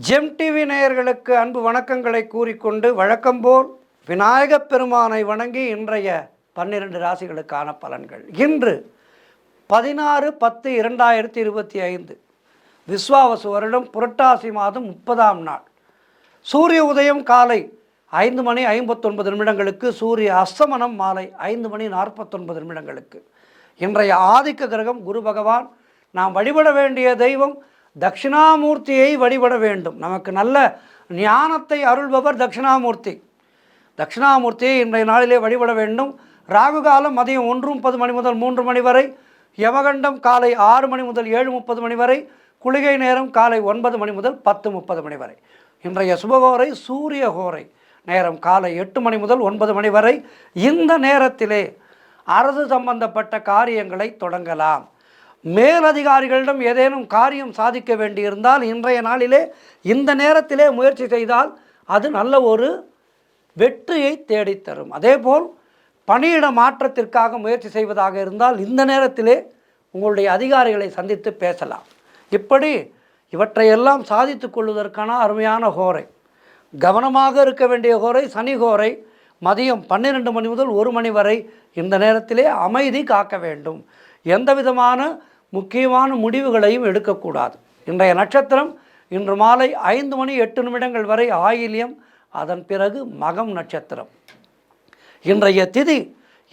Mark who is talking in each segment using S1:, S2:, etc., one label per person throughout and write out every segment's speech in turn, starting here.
S1: GeM TV நேயர்களுக்கு அன்பு வணக்கங்களை கூறிக்கொண்டு வழக்கம்போல் விநாயகப் பெருமானை வணங்கி இன்றைய 12 ராசிகளுக்கான பலன்கள். இன்று 16/10/2025 விஸ்வாவசு வருடம் புரட்டாசி மாதம் 30ஆம் நாள். சூரிய உதயம் காலை 5:59 சூரிய அஸ்தமனம் மாலை 5:49 இன்றைய ஆதிக்க கிரகம் குரு பகவான். நாம் வழிபட வேண்டிய தெய்வம் தட்சிணாமூர்த்தியை வழிபட வேண்டும். நமக்கு நல்ல ஞானத்தை அருள்பவர் தட்சிணாமூர்த்தி. தட்சிணாமூர்த்தியை இன்றைய நாளிலே வழிபட வேண்டும். ராகு காலம் மதியம் 1:30 முதல் 3 வரை, யமகண்டம் காலை 6 முதல் 7:30 வரை, குளிகை நேரம் காலை 9 முதல் 10:30 வரை. இன்றைய சுபகோரை சூரிய கோரை நேரம் காலை 8 முதல் 9 வரை. இந்த நேரத்திலே அரசு சம்பந்தப்பட்ட காரியங்களை தொடங்கலாம். மேலதிகாரிகளிடம் ஏதேனும் காரியம் சாதிக்க வேண்டியிருந்தால் இன்றைய நாளிலே இந்த நேரத்திலே முயற்சி செய்தால் அது நல்ல ஒரு வெற்றியை தேடித்தரும். அதேபோல் பணியிட மாற்றத்திற்காக முயற்சி செய்வதாக இருந்தால் இந்த நேரத்திலே உங்களுடைய அதிகாரிகளை சந்தித்து பேசலாம். இப்படி இவற்றையெல்லாம் சாதித்து கொள்வதற்கான அருமையான கோரை. கவனமாக இருக்க வேண்டிய கோரை சனி கோரை. மதியம் 12 முதல் 1 வரை இந்த நேரத்திலே அமைதி காக்க வேண்டும். எந்த விதமான முக்கியமான முடிவுகளையும் எடுக்கக்கூடாது. இன்றைய நட்சத்திரம் இன்று மாலை 5:08 வரை ஆயில்யம், அதன் பிறகு மகம் நட்சத்திரம். இன்றைய திதி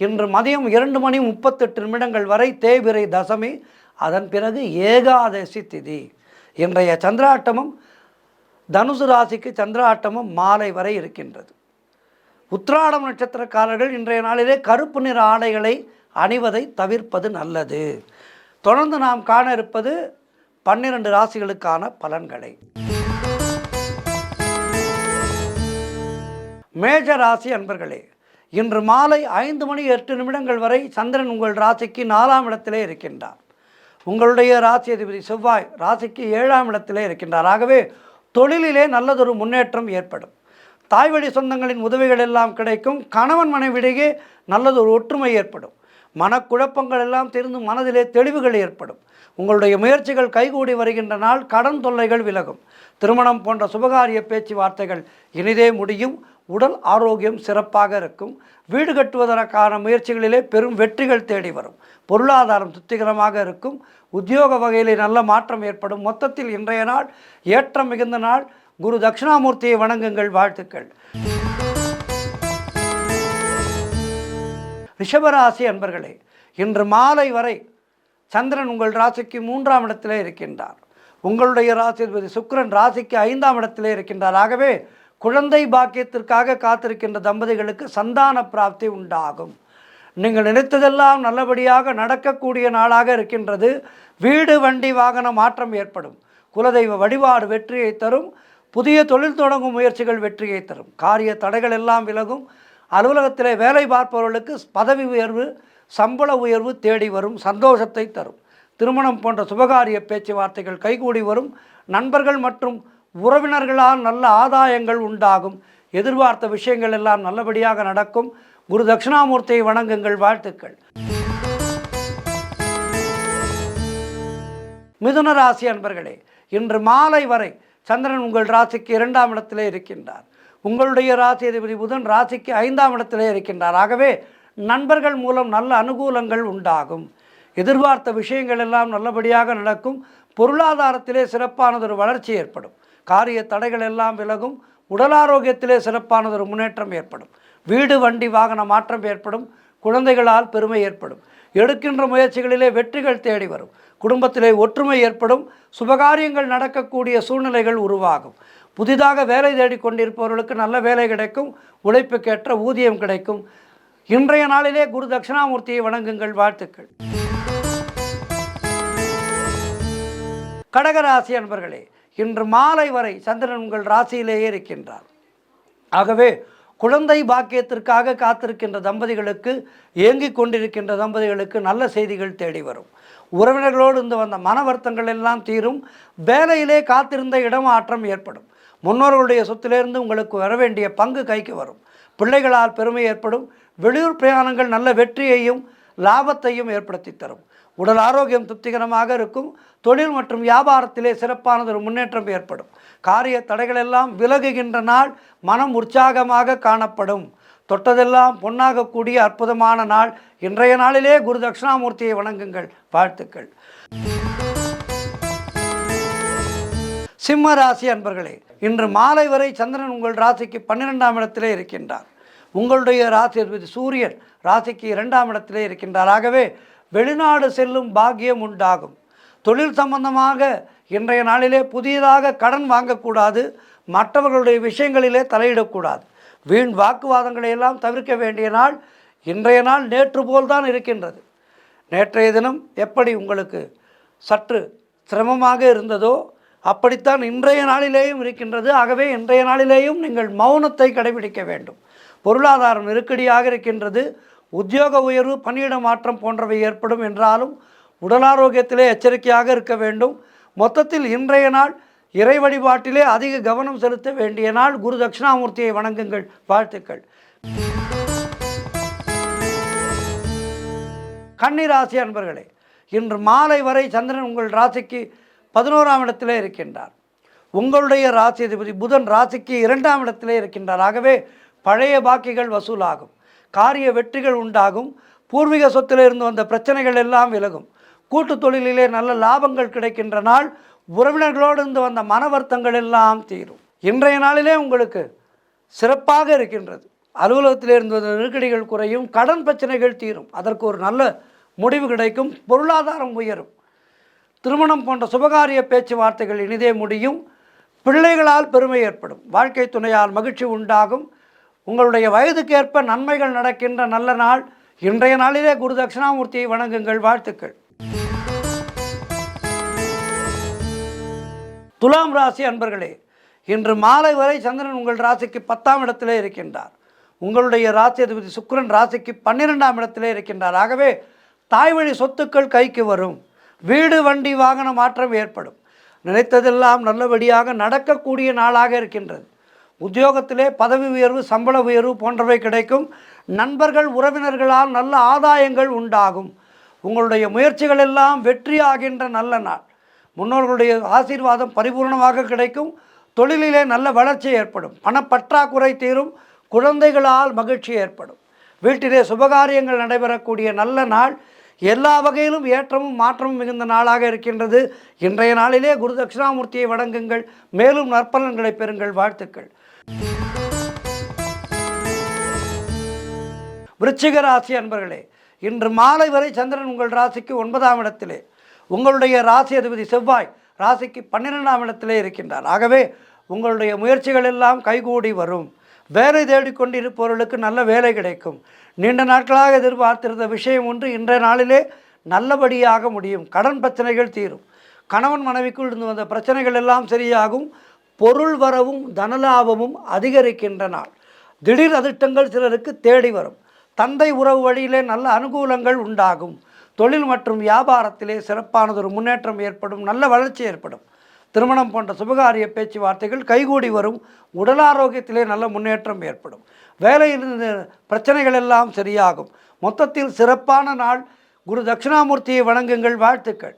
S1: இன்று மதியம் 2:38 வரை தேய்பிறை தசமி, அதன் பிறகு ஏகாதசி திதி. இன்றைய சந்திராட்டமம் தனுசு ராசிக்கு சந்திராட்டமம் மாலை வரை இருக்கின்றது. உத்திராடம் நட்சத்திரக்காரர்கள் இன்றைய நாளிலே கருப்பு நிற ஆடைகளை அணிவதை தவிர்ப்பது நல்லது. தொடர்ந்து நாம் காண இருப்பது 12 ராசிகளுக்கான பலன்களை. மேஷ ராசி அன்பர்களே, இன்று மாலை 5:08 வரை சந்திரன் உங்கள் ராசிக்கு 4ஆம் இடத்திலே இருக்கின்றார். உங்களுடைய ராசி அதிபதி செவ்வாய் ராசிக்கு 7ஆம் இடத்திலே இருக்கின்றார். ஆகவே தொழிலிலே நல்லதொரு முன்னேற்றம் ஏற்படும். தாய்வழி சொந்தங்களின் உதவிகள் எல்லாம் கிடைக்கும். கணவன் மனைவிடையே நல்லதொரு ஒற்றுமை ஏற்படும். மனக்குழப்பங்கள் எல்லாம் தீர்ந்து மனதிலே தெளிவுகள் ஏற்படும். உங்களுடைய முயற்சிகள் கைகூடி வருகின்ற நாள். கடன் தொல்லைகள் விலகும். திருமணம் போன்ற சுபகாரிய பேச்சுவார்த்தைகள் இனிதே முடியும். உடல் ஆரோக்கியம் சிறப்பாக இருக்கும். வீடு கட்டுவதற்கான முயற்சிகளிலே பெரும் வெற்றிகள் தேடி வரும். பொருளாதாரம் திருப்திகரமாக இருக்கும். உத்தியோக வகையிலே நல்ல மாற்றம் ஏற்படும். மொத்தத்தில் இன்றைய நாள் ஏற்றம் மிகுந்த நாள். குரு தட்சிணாமூர்த்தியை வணங்குங்கள். வாழ்த்துக்கள். ரிஷபராசி அன்பர்களே, இன்று மாலை வரை சந்திரன் உங்கள் ராசிக்கு 3ஆம் இடத்திலே இருக்கின்றார். உங்களுடைய ராசிபதி சுக்கிரன் ராசிக்கு 5ஆம் இடத்திலே இருக்கின்றார். ஆகவே குழந்தை பாக்கியத்திற்காக காத்திருக்கின்ற தம்பதிகளுக்கு சந்தான பிராப்தி உண்டாகும். நீங்கள் நினைத்ததெல்லாம் நல்லபடியாக நடக்கக்கூடிய நாளாக இருக்கின்றது. வீடு வண்டி வாகன மாற்றம் ஏற்படும். குலதெய்வ வழிபாடு வெற்றியை தரும். புதிய தொழில் தொடங்கும் முயற்சிகள் வெற்றியை தரும். காரிய தடைகள் எல்லாம் விலகும். அலுவலகத்திலே வேலை பார்ப்பவர்களுக்கு பதவி உயர்வு, சம்பள உயர்வு தேடி வரும். சந்தோஷத்தை தரும். திருமணம் போன்ற சுபகாரிய பேச்சுவார்த்தைகள் கைகூடி வரும். நண்பர்கள் மற்றும் உறவினர்களால் நல்ல ஆதாயங்கள் உண்டாகும். எதிர்பார்த்த விஷயங்கள் எல்லாம் நல்லபடியாக நடக்கும். குரு தட்சிணாமூர்த்தியை வணங்குங்கள். வாழ்த்துக்கள். மிதுன ராசி அன்பர்களே, இன்று மாலை வரை சந்திரன் உங்கள் ராசிக்கு 2ஆம் இடத்திலே இருக்கின்றார். உங்களுடைய ராசி அதிபதி புதன் ராசிக்கு 5ஆம் இடத்திலே இருக்கின்றார். ஆகவே நண்பர்கள் மூலம் நல்ல அனுகூலங்கள் உண்டாகும். எதிர்பார்த்த விஷயங்கள் எல்லாம் நல்லபடியாக நடக்கும். பொருளாதாரத்திலே சிறப்பானதொரு வளர்ச்சி ஏற்படும். காரிய தடைகள் எல்லாம் விலகும். உடல் ஆரோக்கியத்திலே சிறப்பானதொரு முன்னேற்றம் ஏற்படும். வீடு வண்டி வாகன மாற்றம் ஏற்படும். குழந்தைகளால் பெருமை ஏற்படும். எடுக்கின்ற முயற்சிகளிலே வெற்றிகள் தேடி வரும். குடும்பத்திலே ஒற்றுமை ஏற்படும். சுபகாரியங்கள் நடக்கக்கூடிய சூழ்நிலைகள் உருவாகும். புதிதாக வேலை தேடிக்கொண்டிருப்பவர்களுக்கு நல்ல வேலை கிடைக்கும். உழைப்புக்கேற்ற ஊதியம் கிடைக்கும். இன்றைய நாளிலே குரு தட்சிணாமூர்த்தியை வணங்குங்கள். வாழ்த்துக்கள். கடகராசி அன்பர்களே, இன்று மாலை வரை சந்திரன் உங்கள் ராசியிலேயே இருக்கின்றார். ஆகவே குழந்தை பாக்கியத்திற்காக காத்திருக்கின்ற தம்பதிகளுக்கு, ஏங்கிக் கொண்டிருக்கின்ற தம்பதிகளுக்கு நல்ல செய்திகள் தேடி வரும். உறவினர்களோடு இருந்து வந்த மன வருத்தங்கள் எல்லாம் தீரும். வேலையிலே காத்திருந்த இடமாற்றம் ஏற்படும். முன்னோர்களுடைய சொத்திலிருந்து உங்களுக்கு வர வேண்டிய பங்கு கைக்கு வரும். பிள்ளைகளால் பெருமை ஏற்படும். வெளியூர் பிரயாணங்கள் நல்ல வெற்றியையும் லாபத்தையும் ஏற்படுத்தி தரும். உடல் ஆரோக்கியம் திருப்திகரமாக இருக்கும். தொழில் மற்றும் வியாபாரத்திலே சிறப்பானதொரு முன்னேற்றம் ஏற்படும். காரிய தடைகளெல்லாம் விலகுகின்ற நாள். மனம் உற்சாகமாக காணப்படும். தொட்டதெல்லாம் பொன்னாகக்கூடிய அற்புதமான நாள். இன்றைய நாளிலே குரு தட்சிணாமூர்த்தியை வணங்குங்கள். வாழ்த்துக்கள். சிம்ம ராசி அன்பர்களே, இன்று மாலை வரை சந்திரன் உங்கள் ராசிக்கு 12ஆம் இடத்திலே இருக்கின்றார். உங்களுடைய ராசி அதிபதி சூரியன் ராசிக்கு 2ஆம் இடத்திலே இருக்கின்றார். ஆகவே வெளிநாடு செல்லும் பாக்கியம் உண்டாகும். தொழில் சம்பந்தமாக இன்றைய நாளிலே புதியதாக கடன் வாங்கக்கூடாது. மற்றவர்களுடைய விஷயங்களிலே தலையிடக்கூடாது. வீண் வாக்குவாதங்களை எல்லாம் தவிர்க்க வேண்டிய நாள். இன்றைய நாள் நேற்று போல்தான் இருக்கின்றது. நேற்றைய தினம் எப்படி உங்களுக்கு சற்று சிரமமாக இருந்ததோ அப்படித்தான் இன்றைய நாளிலேயும் இருக்கின்றது. ஆகவே இன்றைய நாளிலேயும் நீங்கள் மௌனத்தை கடைபிடிக்க வேண்டும். பொருளாதாரம் நெருக்கடியாக இருக்கின்றது. உத்தியோக உயர்வு, பணியிட மாற்றம் போன்றவை ஏற்படும் என்றாலும் உடல் ஆரோக்கியத்திலே எச்சரிக்கையாக இருக்க வேண்டும். மொத்தத்தில் இன்றைய நாள் இறை வழிபாட்டிலே அதிக கவனம் செலுத்த வேண்டிய நாள். குரு தட்சிணாமூர்த்தியை வணங்குங்கள். வாழ்த்துக்கள். கன்னி ராசி அன்பர்களே, இன்று மாலை வரை சந்திரன் உங்கள் ராசிக்கு 11ஆம் இடத்திலே இருக்கின்றார். உங்களுடைய ராசி அதிபதி புதன் ராசிக்கு 2ஆம் இடத்திலே இருக்கின்றார். ஆகவே பழைய பாக்கிகள் வசூலாகும். காரிய வெற்றிகள் உண்டாகும். பூர்வீக சொத்தில் இருந்து வந்த பிரச்சனைகள் எல்லாம் விலகும். கூட்டு தொழிலிலே நல்ல லாபங்கள் கிடைக்கின்ற நாள். உறவினர்களோடு இருந்து வந்த மன வருத்தங்கள் எல்லாம் தீரும். இன்றைய நாளிலே உங்களுக்கு சிறப்பாக இருக்கின்றது. அலுவலகத்திலே இருந்து வந்த நெருக்கடிகள் குறையும். கடன் பிரச்சனைகள் தீரும். அதற்கு ஒரு நல்ல முடிவு கிடைக்கும். பொருளாதாரம் உயரும். திருமணம் போன்ற சுபகாரிய பேச்சுவார்த்தைகள் இனிதே முடியும். பிள்ளைகளால் பெருமை ஏற்படும். வாழ்க்கை துணையால் மகிழ்ச்சி உண்டாகும். உங்களுடைய வயதுக்கேற்ப நன்மைகள் நடக்கின்ற நல்ல நாள். இன்றைய நாளிலே குரு தட்சிணாமூர்த்தியை வணங்குங்கள். வாழ்த்துக்கள். துலாம் ராசி அன்பர்களே, இன்று மாலை வரை சந்திரன் உங்கள் ராசிக்கு 10ஆம் இடத்திலே இருக்கின்றார். உங்களுடைய ராசி அதிபதி சுக்கிரன் ராசிக்கு 12ஆம் இடத்திலே இருக்கின்றார். ஆகவே தாய் வழி சொத்துக்கள் கைக்கு வரும். வீடு, வண்டி, வாகன மாற்றம் ஏற்படும். நினைத்ததெல்லாம் நல்லபடியாக நடக்கக்கூடிய நாளாக இருக்கின்றது. உத்தியோகத்திலே பதவி உயர்வு, சம்பள உயர்வு போன்றவை கிடைக்கும். நண்பர்கள், உறவினர்களால் நல்ல ஆதாயங்கள் உண்டாகும். உங்களுடைய முயற்சிகள் எல்லாம் வெற்றியாகின்ற நல்ல நாள். முன்னோர்களுடைய ஆசீர்வாதம் பரிபூர்ணமாக கிடைக்கும். தொழிலிலே நல்ல வளர்ச்சி ஏற்படும். பணப்பற்றாக்குறை தீரும். குழந்தைகளால் மகிழ்ச்சி ஏற்படும். வீட்டிலே சுபகாரியங்கள் நடைபெறக்கூடிய நல்ல நாள். எல்லா வகையிலும் ஏற்றமும் மாற்றமும் மிகுந்த நாளாக இருக்கின்றது. இன்றைய நாளிலே குரு தட்சிணாமூர்த்தியை வணங்குங்கள். மேலும் நற்பலன்களை பெறுங்கள். வாழ்த்துக்கள். விருச்சிக ராசி அன்பர்களே, இன்று மாலை வரை சந்திரன் உங்கள் ராசிக்கு 9ஆம் இடத்திலே, உங்களுடைய ராசி அதிபதி செவ்வாய் ராசிக்கு 12ஆம் இடத்திலே இருக்கின்றார். ஆகவே உங்களுடைய முயற்சிகள் எல்லாம் கைகூடி வரும். வேலை தேடிக்கொண்டு இருப்பவர்களுக்கு நல்ல வேலை கிடைக்கும். நீண்ட நாட்களாக எதிர்பார்த்திருந்த விஷயம் ஒன்று இன்றைய நாளிலே நல்லபடியாக முடியும். கடன் பிரச்சனைகள் தீரும். கணவன் மனைவிக்குள் இருந்து வந்த பிரச்சனைகள் எல்லாம் சரியாகும். பொருள் வரவும் தனலாபமும் அதிகரிக்கின்ற நாள். திடீர் அதிர்ஷ்டங்கள் சிலருக்கு தேடி வரும். தந்தை உறவு வழியிலே நல்ல அனுகூலங்கள் உண்டாகும். தொழில் மற்றும் வியாபாரத்திலே சிறப்பானதொரு முன்னேற்றம் ஏற்படும். நல்ல வளர்ச்சி ஏற்படும். திருமணம் போன்ற சுபகாரிய பேச்சுவார்த்தைகள் கைகூடி வரும். உடல் ஆரோக்கியத்திலே நல்ல முன்னேற்றம் ஏற்படும். வேலையில் பிரச்சனைகள் எல்லாம் சரியாகும். மொத்தத்தில் சிறப்பான நாள். குரு தட்சிணாமூர்த்தியை வணங்குங்கள். வாழ்த்துக்கள்.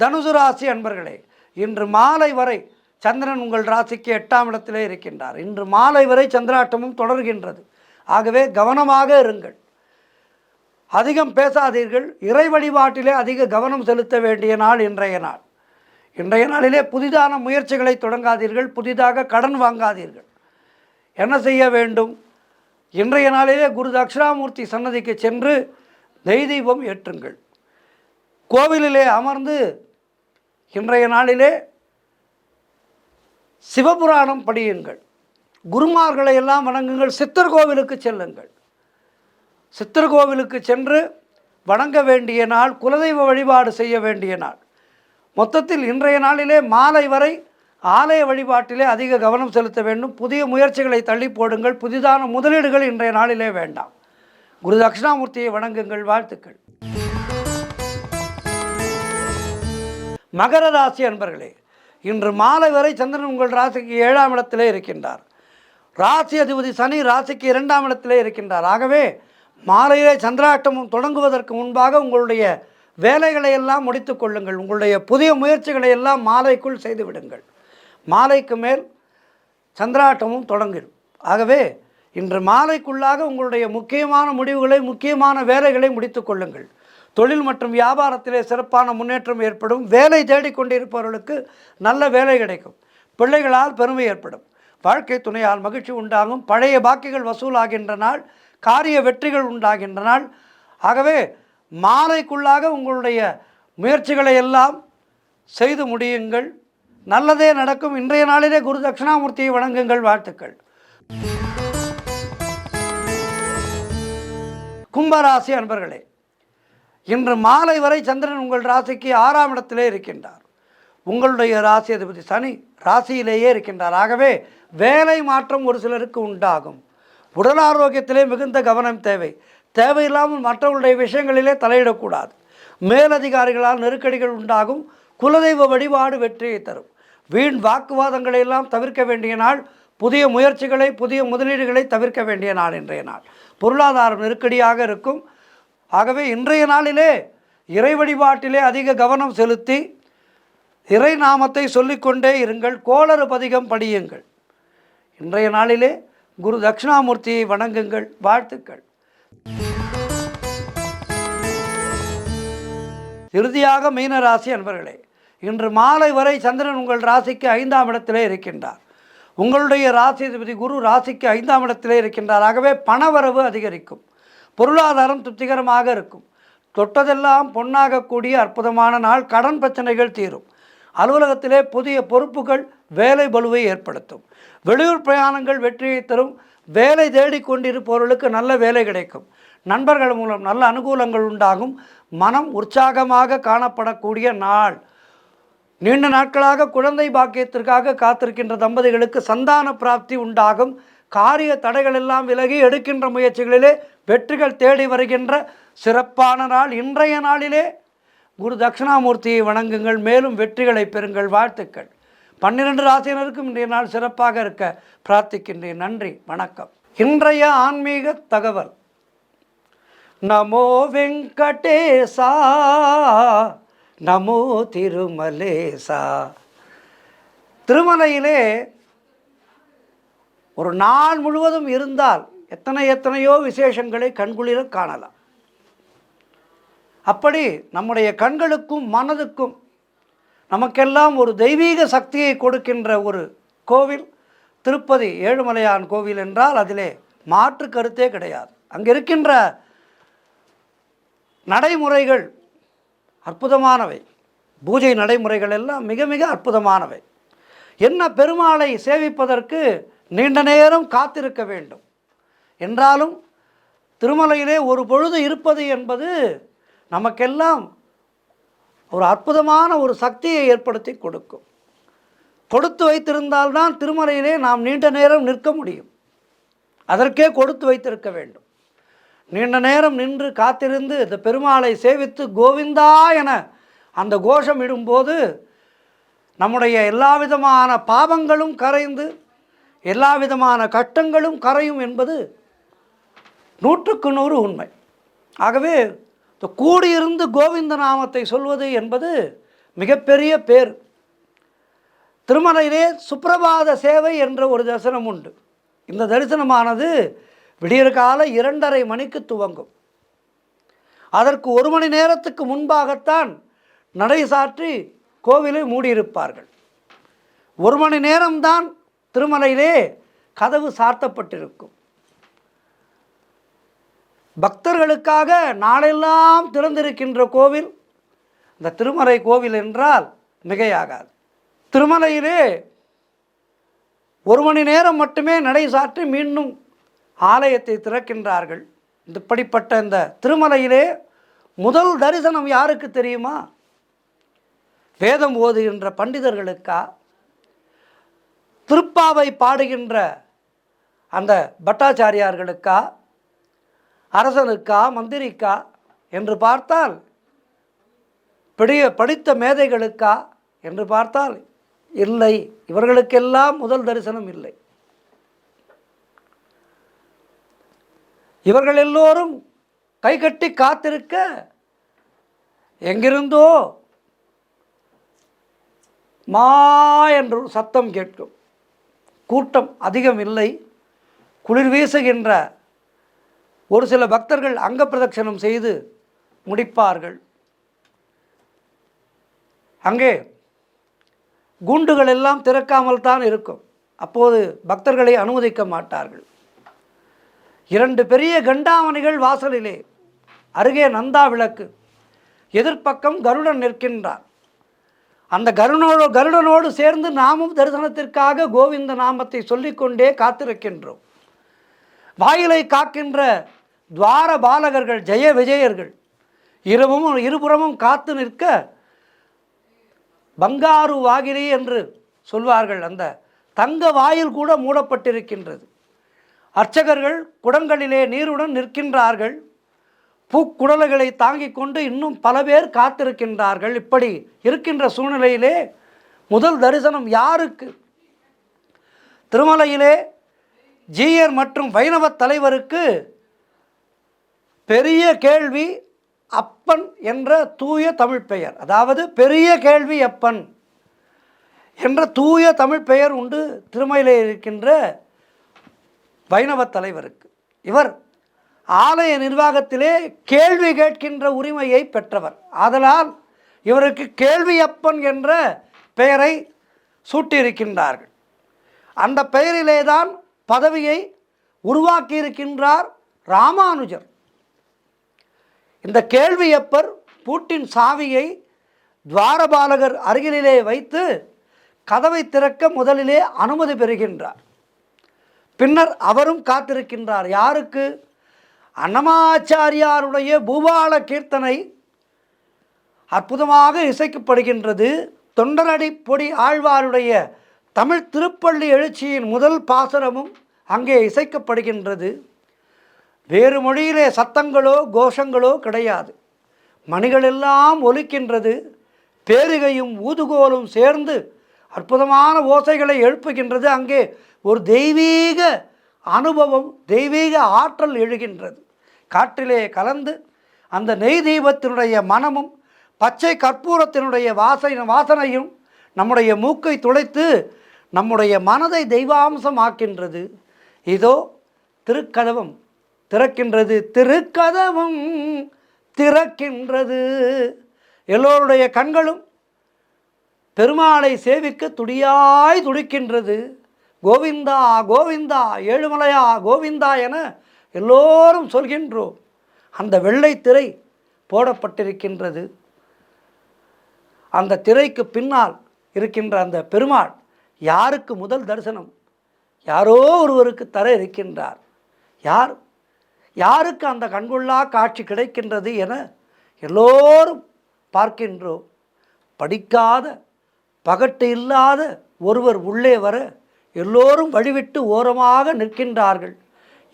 S1: தனுசு ராசி அன்பர்களே, இன்று மாலை வரை சந்திரன் உங்கள் ராசிக்கு 8ஆம் இடத்திலே இருக்கின்றார். இன்று மாலை வரை சந்திராட்டமும் தொடர்கின்றது. ஆகவே கவனமாக இருங்கள். அதிகம் பேசாதீர்கள். இறை வழிபாட்டிலே அதிக கவனம் செலுத்த வேண்டிய நாள் இன்றைய நாள். இன்றைய நாளிலே புதிதான முயற்சிகளை தொடங்காதீர்கள். புதிதாக கடன் வாங்காதீர்கள். என்ன செய்ய வேண்டும்? இன்றைய நாளிலே குரு தட்சிணாமூர்த்தி சன்னதிக்கு சென்று நெய் தீபம் ஏற்றுங்கள். கோவிலிலே அமர்ந்து இன்றைய நாளிலே சிவபுராணம் படியுங்கள். குருமார்களை எல்லாம் வணங்குங்கள். சித்தர் கோவிலுக்கு செல்லுங்கள். சித்தர் கோவிலுக்கு சென்று வணங்க வேண்டிய நாள். குலதெய்வ வழிபாடு செய்ய வேண்டிய நாள். மொத்தத்தில் இன்றைய நாளிலே மாலை வரை ஆலய வழிபாட்டிலே அதிக கவனம் செலுத்த வேண்டும். புதிய முயற்சிகளை தள்ளி போடுங்கள். புதிதான முதலீடுகள் இன்றைய நாளிலே வேண்டாம். குரு தட்சிணாமூர்த்தியை வணங்குங்கள். வாழ்த்துக்கள். மகர ராசி அன்பர்களே, இன்று மாலை வரை சந்திரன் உங்கள் ராசிக்கு 7ஆம் இடத்திலே இருக்கின்றார். ராசி அதிபதி சனி ராசிக்கு 2ஆம் இடத்திலே இருக்கின்றார். ஆகவே மாலையிலே சந்திராட்டமும் தொடங்குவதற்கு முன்பாக உங்களுடைய வேலைகளை எல்லாம் முடித்து கொள்ளுங்கள். உங்களுடைய புதிய முயற்சிகளை எல்லாம் மாலைக்குள் செய்து விடுங்கள். மாலைக்கு மேல் சந்திராட்டமும் தொடங்கிடும். ஆகவே இன்று மாலைக்குள்ளாக உங்களுடைய முக்கியமான முடிவுகளை, முக்கியமான வேலைகளை முடித்து கொள்ளுங்கள். தொழில் மற்றும் வியாபாரத்திலே சிறப்பான முன்னேற்றம் ஏற்படும். வேலை தேடிக்கொண்டிருப்பவர்களுக்கு நல்ல வேலை கிடைக்கும். பிள்ளைகளால் பெருமை ஏற்படும். வாழ்க்கை துணையால் மகிழ்ச்சி உண்டாகும். பழைய பாக்கிகள் வசூலாகின்ற நாள். காரிய வெற்றிகள் உண்டாகின்ற நாள். ஆகவே மாலைக்குள்ளாக உங்களுடைய முயற்சிகளை எல்லாம் செய்து முடியுங்கள். நல்லதே நடக்கும். இன்றைய நாளிலே குரு தட்சிணாமூர்த்தியை வணங்குங்கள். வாழ்த்துக்கள். கும்பராசி அன்பர்களே, இன்று மாலை வரை சந்திரன் உங்கள் ராசிக்கு 6ஆம் இடத்திலே இருக்கின்றார். உங்களுடைய ராசி அதிபதி சனி ராசியிலேயே இருக்கின்றார். ஆகவே வேலை மாற்றம் ஒரு சிலருக்கு உண்டாகும். உடல் ஆரோக்கியத்திலே மிகுந்த கவனம் தேவை. தேவையில்லாமல் மற்றவர்களுடைய விஷயங்களிலே தலையிடக்கூடாது. மேலதிகாரிகளால் நெருக்கடிகள் உண்டாகும். குலதெய்வ வழிபாடு வெற்றியை தரும். வீண் வாக்குவாதங்களை எல்லாம் தவிர்க்க வேண்டிய நாள். புதிய முயற்சிகளை, புதிய முதலீடுகளை தவிர்க்க வேண்டிய நாள் இன்றைய நாள். பொருளாதாரம் நெருக்கடியாக இருக்கும். ஆகவே இன்றைய நாளிலே இறை வழிபாட்டிலே அதிக கவனம் செலுத்தி இறை நாமத்தை சொல்லிக்கொண்டே இருங்கள். கோளறு பதிகம் படியுங்கள். இன்றைய நாளிலே குரு தட்சிணாமூர்த்தியை வணங்குங்கள். வாழ்த்துக்கள். இறுதியாக மீன ராசி அன்பர்களே, இன்று மாலை வரை சந்திரன் உங்கள் ராசிக்கு 5ஆம் இடத்திலே இருக்கின்றார். உங்களுடைய ராசி அதிபதி குரு ராசிக்கு 5ஆம் இடத்திலே இருக்கின்றார். ஆகவே பணவரவு அதிகரிக்கும். பொருளாதாரம் திருப்திகரமாக இருக்கும். தொட்டதெல்லாம் பொன்னாகக்கூடிய அற்புதமான நாள். கடன் பிரச்சனைகள் தீரும். அலுவலகத்திலே புதிய பொறுப்புகள் வேலை பளுவை ஏற்படுத்தும். வெளியூர் பிரயாணங்கள் வெற்றியை தரும். வேலை தேடிக்கொண்டிருப்பவர்களுக்கு நல்ல வேலை கிடைக்கும். நண்பர்கள் மூலம் நல்ல அனுகூலங்கள் உண்டாகும். மனம் உற்சாகமாக காணப்படக்கூடிய நாள். நீண்ட நாட்களாக குழந்தை பாக்கியத்திற்காக காத்திருக்கின்ற தம்பதிகளுக்கு சந்தான பிராப்தி உண்டாகும். காரிய தடைகள் எல்லாம் விலகி எடுக்கின்ற முயற்சிகளிலே வெற்றிகள் தேடி வருகின்ற சிறப்பான நாள். இன்றைய நாளிலே குரு தட்சிணாமூர்த்தியை வணங்குங்கள். மேலும் வெற்றிகளை பெறுங்கள். வாழ்த்துக்கள். 12 ராசியினருக்கும் இன்றைய நாள் சிறப்பாக இருக்க பிரார்த்திக்கின்றேன். நன்றி, வணக்கம். இன்றைய ஆன்மீக தகவல். நமோ வெங்கடேசா, நமோ திருமலேசா. திருமலையிலே ஒரு நாள் முழுவதும் இருந்தால் எத்தனையோ விசேஷங்களை கண்குளிர காணலாம். அப்படி நம்முடைய கண்களுக்கும் மனதுக்கும் நமக்கெல்லாம் ஒரு தெய்வீக சக்தியை கொடுக்கின்ற ஒரு கோவில் திருப்பதி ஏழுமலையான் கோவில் என்றால் அதிலே மாற்று கருத்தே கிடையாது. அங்கே இருக்கின்ற நடைமுறைகள் அற்புதமானவை. பூஜை நடைமுறைகள் எல்லாம் மிக மிக அற்புதமானவை. என்ன, பெருமாளை சேவிப்பதற்கு நீண்ட நேரம் காத்திருக்க வேண்டும் என்றாலும் திருமலையிலே ஒரு பொழுது இருப்பது என்பது நமக்கெல்லாம் ஒரு அற்புதமான ஒரு சக்தியை ஏற்படுத்தி கொடுக்கும். கொடுத்து வைத்திருந்தால்தான் திருமலையிலே நாம் நீண்ட நேரம் நிற்க முடியும். அதற்கே கொடுத்து வைத்திருக்க வேண்டும். நீண்ட நேரம் நின்று காத்திருந்து இந்த பெருமாளை சேவித்து கோவிந்தா என அந்த கோஷம் இடும்போது நம்முடைய எல்லா விதமான பாவங்களும் கரைந்து எல்லா விதமான கஷ்டங்களும் கரையும் என்பது 100க்கு 100 உண்மை. ஆகவே கூடியிருந்து கோவிந்த நாமத்தை சொல்வது என்பது மிகப்பெரிய பேர். திருமலையிலே சுப்பிரபாத சேவை என்ற ஒரு தரிசனம் உண்டு. இந்த தரிசனமானது விடியற்கால 2:30 மணிக்கு துவங்கும். அதற்கு 1 மணி நேரத்துக்கு முன்பாகத்தான் நடை சாற்றி கோவிலை மூடியிருப்பார்கள். 1 மணி நேரம்தான் திருமலையிலே கதவு சாத்தப்பட்டிருக்கும். பக்தர்களுக்காக நாளெல்லாம் திறந்திருக்கின்ற கோவில் இந்த திருமலை கோவில் என்றால் மிகையாகாது. திருமலையிலே 1 மணி நேரம் மட்டுமே நடை சாற்றி மீண்டும் ஆலயத்தை திறக்கின்றார்கள். இப்படிப்பட்ட இந்த திருமலையிலே முதல் தரிசனம் யாருக்கு தெரியுமா? வேதம் ஓதுகின்ற பண்டிதர்களுக்கா, திருப்பாவை பாடுகின்ற அந்த பட்டாச்சாரியார்களுக்கா, அரசனுக்கா, மந்திரிக்கா என்று பார்த்தால், படித்த மேதைகளுக்கா என்று பார்த்தால் இல்லை. இவர்களுக்கெல்லாம் முதல் தரிசனம் இல்லை. இவர்கள் எல்லோரும் கைகட்டி காத்திருக்க எங்கிருந்தோ மா என்று சத்தம் கேட்கும். கூட்டம் அதிகம் இல்லை. குளிர் வீசுகின்ற ஒரு சில பக்தர்கள் அங்க பிரதட்சணம் செய்து முடிப்பார்கள். அங்கே கூண்டுகள் எல்லாம் திறக்காமல் தான் இருக்கும். அப்போது பக்தர்களை அனுமதிக்க மாட்டார்கள். 2 பெரிய கண்டாமணிகள் வாசலிலே, அருகே நந்தா விளக்கு, எதிர்ப்பக்கம் கருடன் நிற்கின்றார். அந்த கருடனோடு சேர்ந்து நாமும் தரிசனத்திற்காக கோவிந்த நாமத்தை சொல்லிக்கொண்டே காத்திருக்கின்றோம். வாயிலை காக்கின்ற துவார பாலகர்கள், ஜெய விஜயர்கள் இருபுறமும் காத்து நிற்க பங்காரு வாகிரி என்று சொல்வார்கள். அந்த தங்க வாயில் கூட மூடப்பட்டிருக்கின்றது. அர்ச்சகர்கள் குடங்களிலே நீருடன் நிற்கின்றார்கள். பூக்குடல்களை தாங்கிக் கொண்டு இன்னும் பல பேர் காத்திருக்கின்றார்கள். இப்படி இருக்கின்ற சூழ்நிலையிலே முதல் தரிசனம் யாருக்கு? திருமலையிலே ஜீயர் மற்றும் வைணவ தலைவருக்கு பெரிய கேள்வி அப்பன் என்ற தூய தமிழ் பெயர், அதாவது பெரிய கேள்வி அப்பன் என்ற தூய தமிழ் பெயர் உண்டு திருமலையிலே இருக்கின்ற வைணவ தலைவருக்கு. இவர் ஆலய நிர்வாகத்திலே கேள்வி கேட்கின்ற உரிமையை பெற்றவர். ஆதலால் இவருக்கு கேள்வியப்பன் என்ற பெயரை சூட்டியிருக்கின்றார்கள். அந்த பெயரிலே தான் பதவியை உருவாக்கியிருக்கின்றார் ராமானுஜர். இந்த கேள்வியப்பர் பூட்டின் சாவியை துவாரபாலகர் அருகிலே வைத்து கதவை திறக்க முதலிலே அனுமதி பெறுகின்றார். பின்னர் அவரும் காத்திருக்கின்றார். யாருக்கு? அன்னமாச்சாரியாருடைய பூபால கீர்த்தனை அற்புதமாக இசைக்கப்படுகின்றது. தொண்டரடி பொடி ஆழ்வாருடைய தமிழ் திருப்பள்ளி எழுச்சியின் முதல் பாசுரமும் அங்கே இசைக்கப்படுகின்றது. வேறு மொழியிலே சத்தங்களோ கோஷங்களோ கிடையாது. மணிகளெல்லாம் ஒலிக்கின்றது. பேரிகையும் ஊதுகோலும் சேர்ந்து அற்புதமான ஓசைகளை எழுப்புகின்றது. அங்கே ஒரு தெய்வீக அனுபவம், தெய்வீக ஆற்றல் எழுகின்றது. காற்றிலே கலந்து அந்த நெய் தீபத்தினுடைய மனமும் பச்சை கற்பூரத்தினுடைய வாசனையும் நம்முடைய மூக்கை துளைத்து நம்முடைய மனதை தெய்வாம்சமாக்கின்றது. இதோ திருக்கதவம் திறக்கின்றது. திருக்கதவம் திறக்கின்றது. எல்லோருடைய கண்களும் பெருமாளை சேவிக்க துடியாய் துடிக்கின்றது. கோவிந்தா கோவிந்தா, ஏழுமலையா கோவிந்தா என எல்லோரும் சொல்கின்றோம். அந்த வெள்ளை திரை போடப்பட்டிருக்கின்றது. அந்த திரைக்கு பின்னால் இருக்கின்ற அந்த பெருமாள் யாருக்கு முதல் தரிசனம்? யாரோ ஒருவருக்கு தர இருக்கின்றார். யாருக்கு அந்த கண்கொள்ளா காட்சி கிடைக்கின்றது என எல்லோரும் பார்க்கின்றோம். படிக்காத பகட்டு இல்லாத ஒருவர் உள்ளே வர எல்லோரும் வழிவிட்டு ஓரமாக நிற்கின்றார்கள்.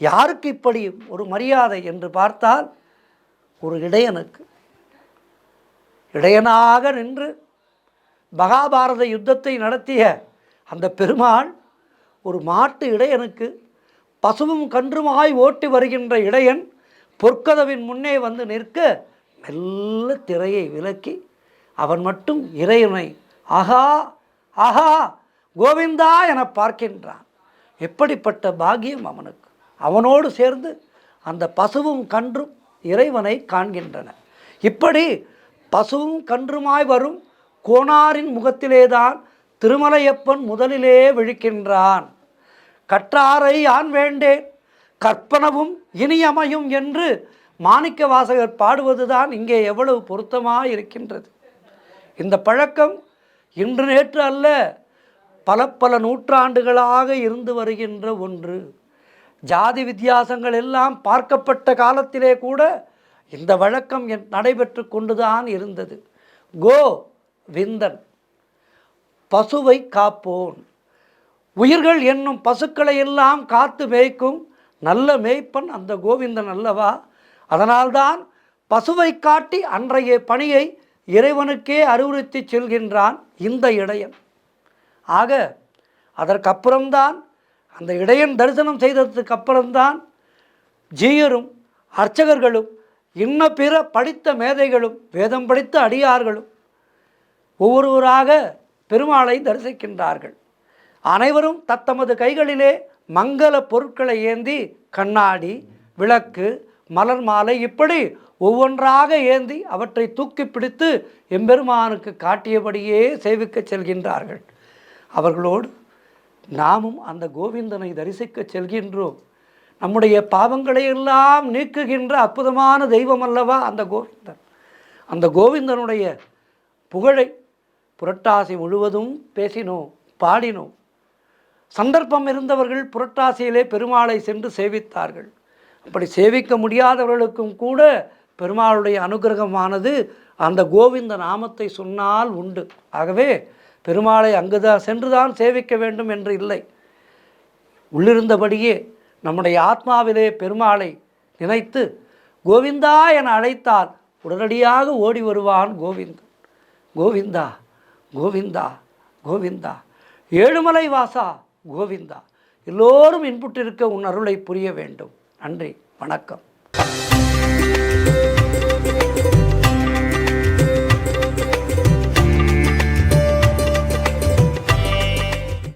S1: யாருக்கு இப்படி ஒரு மரியாதை என்று பார்த்தால் ஒரு இடையனுக்கு. இடையனாக நின்று மகாபாரத யுத்தத்தை நடத்திய அந்த பெருமாள் ஒரு மாட்டு இடையனுக்கு, பசுவும் கன்றுமாய் ஓட்டி வருகின்ற இடையன் பொற்கதவின் முன்னே வந்து நிற்க மெல்ல திரையை விலக்கி அவன் மட்டும் இறைவனை ஆஹா ஆஹா கோவிந்தா என பார்க்கின்றான். எப்படிப்பட்ட பாக்கியம் அவனுக்கு! அவனோடு சேர்ந்து அந்த பசுவும் கன்றும் இறைவனை காண்கின்றன. இப்படி பசுவும் கன்றுமாய் வரும் கோனாரின் முகத்திலேதான் திருமலையப்பன் முதலிலே விழிக்கின்றான். கற்றாரை யான் வேண்டேன் கற்பனவும் இனியமையும் என்று மாணிக்க வாசகர் பாடுவதுதான் இங்கே எவ்வளவு பொருத்தமாக இருக்கின்றது. இந்த பழக்கம் இன்று நேற்று அல்ல, பல நூற்றாண்டுகளாக இருந்து வருகின்ற ஒன்று. ஜாதி வித்தியாசங்கள் எல்லாம் பார்க்கப்பட்ட காலத்திலே கூட இந்த வழக்கம் நடைபெற்று கொண்டுதான் இருந்தது. கோ விந்தன், பசுவை காப்போன், உயிர்கள் என்னும் பசுக்களை எல்லாம் காத்து மேய்க்கும் நல்ல மேய்ப்பன் அந்த கோவிந்தன் அல்லவா? அதனால்தான் பசுவை காட்டி அன்றைய பணியை இறைவனுக்கே அறிவுறுத்தி செல்கின்றான் இந்த இடையன். ஆக அதற்கப்புறம்தான், அந்த இடையன் தரிசனம் செய்ததுக்கு அப்புறம்தான் ஜீயரும் அர்ச்சகர்களும் இன்ன பிற படித்த மேதைகளும் வேதம் படித்த அடியார்களும் ஒவ்வொருவராக பெருமாளை தரிசிக்கின்றார்கள். அனைவரும் தத்தமது கைகளிலே மங்கள பொருட்களை ஏந்தி கண்ணாடி, விளக்கு, மலர் மாலை இப்படி ஒவ்வொன்றாக ஏந்தி அவற்றை தூக்கி பிடித்து எம்பெருமானுக்கு காட்டியபடியே சேவிக்க செல்கின்றார்கள். அவர்களோடு நாமும் அந்த கோவிந்தனை தரிசிக்க செல்கின்றோம். நம்முடைய பாவங்களை எல்லாம் நீக்குகின்ற அற்புதமான தெய்வம் அல்லவா அந்த கோவிந்தன். அந்த கோவிந்தனுடைய புகழை புரட்டாசி முழுவதும் பேசினோம், பாடினோம். சந்தர்ப்பம் இருந்தவர்கள் புரட்டாசியிலே பெருமாளை சென்று சேவித்தார்கள். அப்படி சேவிக்க முடியாதவர்களுக்கும் கூட பெருமாளுடைய அனுகிரகமானது அந்த கோவிந்த நாமத்தை சொன்னால் உண்டு. ஆகவே பெருமாளை அங்குதான் சென்றுதான் சேவிக்க வேண்டும் என்று இல்லை. உள்ளிருந்தபடியே நம்முடைய ஆத்மாவிலே பெருமாளை நினைத்து கோவிந்தா என அழைத்தால் உடனடியாக ஓடி வருவான் கோவிந்தன். கோவிந்தா கோவிந்தா கோவிந்தா, ஏழுமலை வாசா கோவிந்தா. எல்லோரும் இன்புற்றிருக்க உன் அருளை புரிய வேண்டும். நன்றி, வணக்கம்.